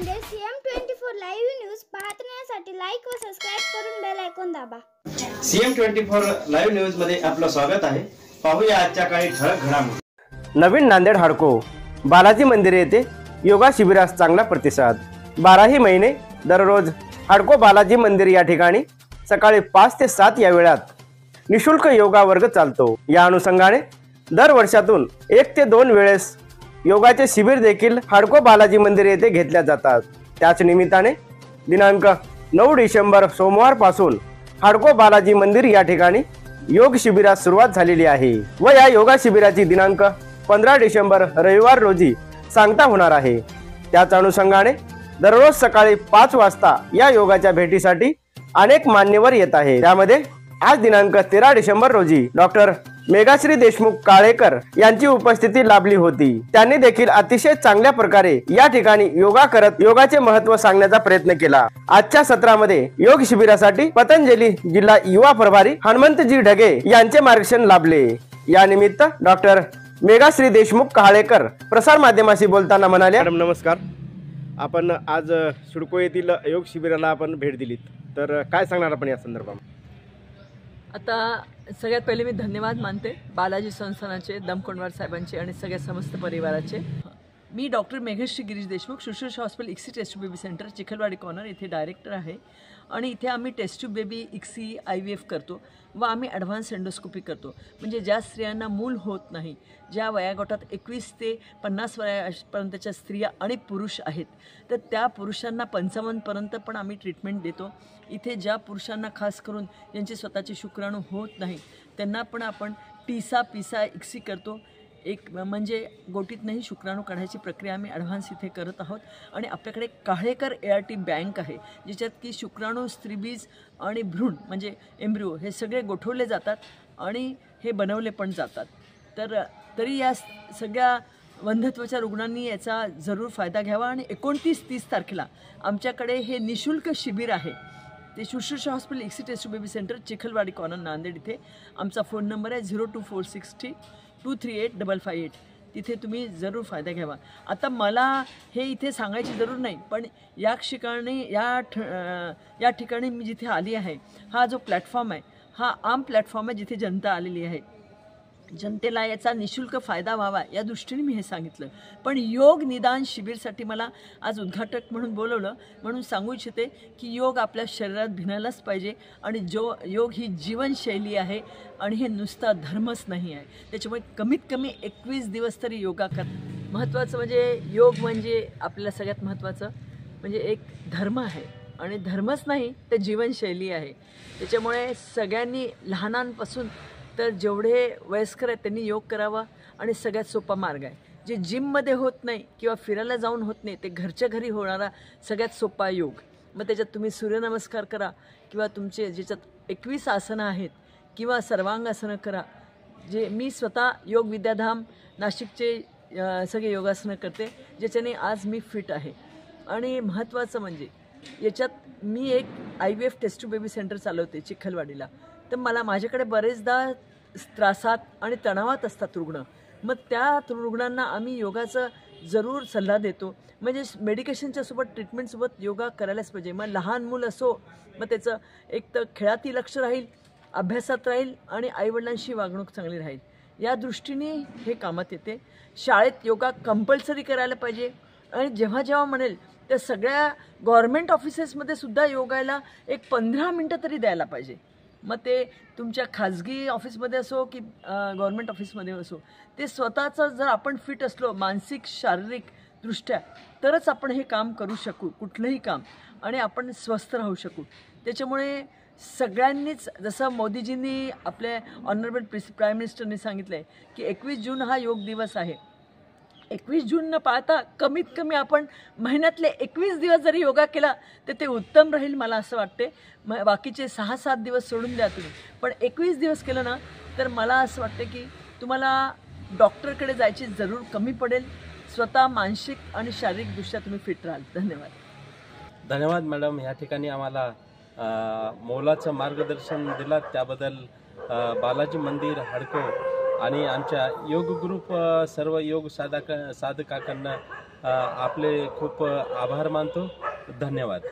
Nanded CM24 live news पाहण्यासाठी like व subscribe करून बेल आयकॉन दाबा। CM24 लाईव्ह न्यूज मध्ये आपलं स्वागत आहे। पाहूया आजच्या काही ठळक घडामोडी। नवीन नांदेड हडको बालाजी मंदिर येथे योगा शिबिरास चांगला प्रतिसाद। 12ही महिने दररोज हडको बालाजी मंदिर या ठिकाणी सकाळी 5 ते 7 या वेळात निशुल्क योगा वर्ग चालतो। या अनुषंगाने दर वर्षातून 1 ते 2 वेळेस योगाचे शिबिर देखील हडको बालाजी मंदिर येथे घेतल्या जातात। त्याच निमित्ताने दिनांक 9 डिसेंबर सोमवार पासून हडको बालाजी मंदिर या ठिकाणी योग शिबिरास सुरुवात झालेली आहे व या योगा शिबिराची दिनांक 15 डिसेंबर रविवार रोजी सांगता होणार आहे। त्याच अनुषंगाने दररोज सकाळी 5 वाजता या योगाच्या भेटीसाठी अनेक मान्यवर येत आहे। त्यामध्ये आज दिनांक 13 डिसेंबर रोजी डॉक्टर मेघाश्री देशमुख काळेकर यांची उपस्थिती लाभली होती। त्यांनी देखील अतिशय चांगल्या प्रकारे या ठिकाणी योगा करत योगाचे महत्त्व सांगण्याचा प्रयत्न केला। आजच्या सत्रामध्ये योग शिबिरासाठी पतंजली जिल्हा युवा प्रभारी हनुमंतजी ढगे यांचे मार्गदर्शन लाभले। या निमित्त डॉक्टर मेघाश्री देशमुख काळेकर प्रसार माध्यमाशी बोलताना म्हणाले, मॅडम नमस्कार, आपण आज सुडको येथील योग शिबिराला आपण भेट दिलीत, तर काय सांगणार आपण या संदर्भात? आता सगळ्यात पहिले मी धन्यवाद मानते बालाजी संस्थानाचे, दमकोंडवार साहेबांचे आणि सगळ्या समस्त परिवाराचे। मी doctor Meghashree Girish Deshmukh Shushrusha hospital ICSI test baby centre Chikhalwadi corner इथे डायरेक्टर आहे आणि इथे आम्ही test tube baby ICSI IVF करतो व आम्ही ॲडव्हान्स एंडोस्कोपी करतो। म्हणजे ज्या स्त्रियांना मूल होत नाही, ज्या वयागटात 21 ते 50 वयापर्यंतच्या स्त्रिया आणि पुरुष आहेत, तर त्या पुरुषांना 55पर्यंत पण आम्ही ट्रीटमेंट देतो। इथे ज्या पुरुषांना खास करून ज्यांचे स्वतःचे शुक्राणू होत नाही त्यांना पण आपण टीसा पिसा इक्सी करतो। एक म्हणजे गोटीतनंही शुक्राणू काढायची प्रक्रिया आम्ही ॲडव्हान्स इथे करत आहोत आणि आपल्याकडे काळेकर ART बँक आहे ज्याच्यात की शुक्राणू, स्त्रीबीज आणि भ्रूण म्हणजे एम्ब्रिओ हे सगळे गोठवले जातात आणि हे बनवले पण जातात। तरी या सगळ्या वंध्यत्वाच्या रुग्णांनी याचा जरूर फायदा घ्यावा आणि 29-30 तारखेला आमच्याकडे हे निशुल्क शिबिर आहे। ते Shushrusha hospital ICSI test baby centre Chikhalwadi corner Nanded इथे। आमचा फोन नंबर आहे 02460238558। तिथे तुम्ही जरूर फायदा घ्यावा। आता मला हे इथे सांगायची जरूर नाही, पण या ठिकाणी मी जिथे आली आहे, हा जो प्लॅटफॉर्म आहे हा आम प्लॅटफॉर्म आहे जिथे जनता आलेली आहे। जनतेला याचा निशुल्क फायदा व्हावा या दृष्टीने मी हे सांगितलं। पण योग निदान शिबिरसाठी मला आज उद्घाटक म्हणून बोलवलं, म्हणून सांगू इच्छिते की योग आपल्या शरीरात भिनायलाच पाहिजे आणि योग ही जीवनशैली आहे आणि हे नुसता धर्मच नाही आहे। त्याच्यामुळे कमीत कमी 21 दिवस तरी योगा कर। महत्त्वाचं म्हणजे योग म्हणजे आपल्याला सगळ्यात महत्त्वाचं म्हणजे एक धर्म आहे आणि धर्मच नाही तर जीवनशैली आहे। त्याच्यामुळे सगळ्यांनी लहानांपासून तर जेवढे वयस्कर आहेत त्यांनी योग करावा आणि सगळ्यात सोपा मार्ग आहे। जे जिममध्ये होत नाही किंवा फिरायला जाऊन होत नाही ते घरच्या घरी होणारा सगळ्यात सोपा योग। मग त्याच्यात तुम्ही सूर्यनमस्कार करा किंवा तुमचे ज्याच्यात 21 आसनं आहेत किंवा सर्वांगासनं करा। जे मी स्वतः योग विद्याधाम नाशिकचे सगळे योगासनं करते ज्याच्याने आज मी फिट आहे। आणि महत्त्वाचं म्हणजे याच्यात मी एक IVF टेस्ट बेबी सेंटर चालवते चिखलवाडीला। तर माझ्याकडे बरेचदा त्रासात आणि तणावात असतात रुग्ण, मग त्या रुग्णांना आम्ही योगाचं जरूर सल्ला देतो। म्हणजे मेडिकेशनच्या सोबत ट्रीटमेंटसोबत योगा करायलाच पाहिजे। मग लहान मूल असो, मग त्याचं एक तर खेळातही लक्ष राहील, अभ्यासात राहील आणि आईवडिलांशी वागणूक चांगली राहील, या दृष्टीने हे कामात येते। शाळेत योगा कंपल्सरी करायला पाहिजे आणि जेव्हा जेव्हा म्हणेल त्या सगळ्या गव्हर्मेंट ऑफिसेसमध्ये सुद्धा योगायला एक 15 मिनटं तरी द्यायला पाहिजे। मग ते तुमच्या खाजगी ऑफिसमध्ये असो की गव्हर्मेंट ऑफिसमध्ये असो, ते स्वतःचं जर आपण फिट असलो मानसिक शारीरिक दृष्ट्या तरच आपण हे काम करू शकू, कुठलंही काम, आणि आपण स्वस्थ राहू शकू। त्याच्यामुळे सगळ्यांनीच, जसं मोदीजींनी आपल्या ऑनरेबल प्राईम मिनिस्टरनी सांगितलं आहे की 21 जून हा योग दिवस आहे, 21 जून न पाळता कमीत कमी आपण महिन्यातले 21 दिवस जरी योगा केला तर ते उत्तम राहील मला असं वाटते। बाकीचे 6-7 दिवस सोडून द्या तुम्ही, पण 21 दिवस केलं ना तर मला असं वाटतं की तुम्हाला डॉक्टरकडे जायची जरूर कमी पडेल, स्वतः मानसिक आणि शारीरिकदृष्ट्या तुम्ही फिट राहाल। धन्यवाद। धन्यवाद मॅडम, या ठिकाणी आम्हाला मोलाचं मार्गदर्शन दिलं त्याबद्दल बालाजी मंदिर हडको आणि आमच्या योग ग्रुप सर्व योग साधकांना आपले खूप आभार मानतो. धन्यवाद.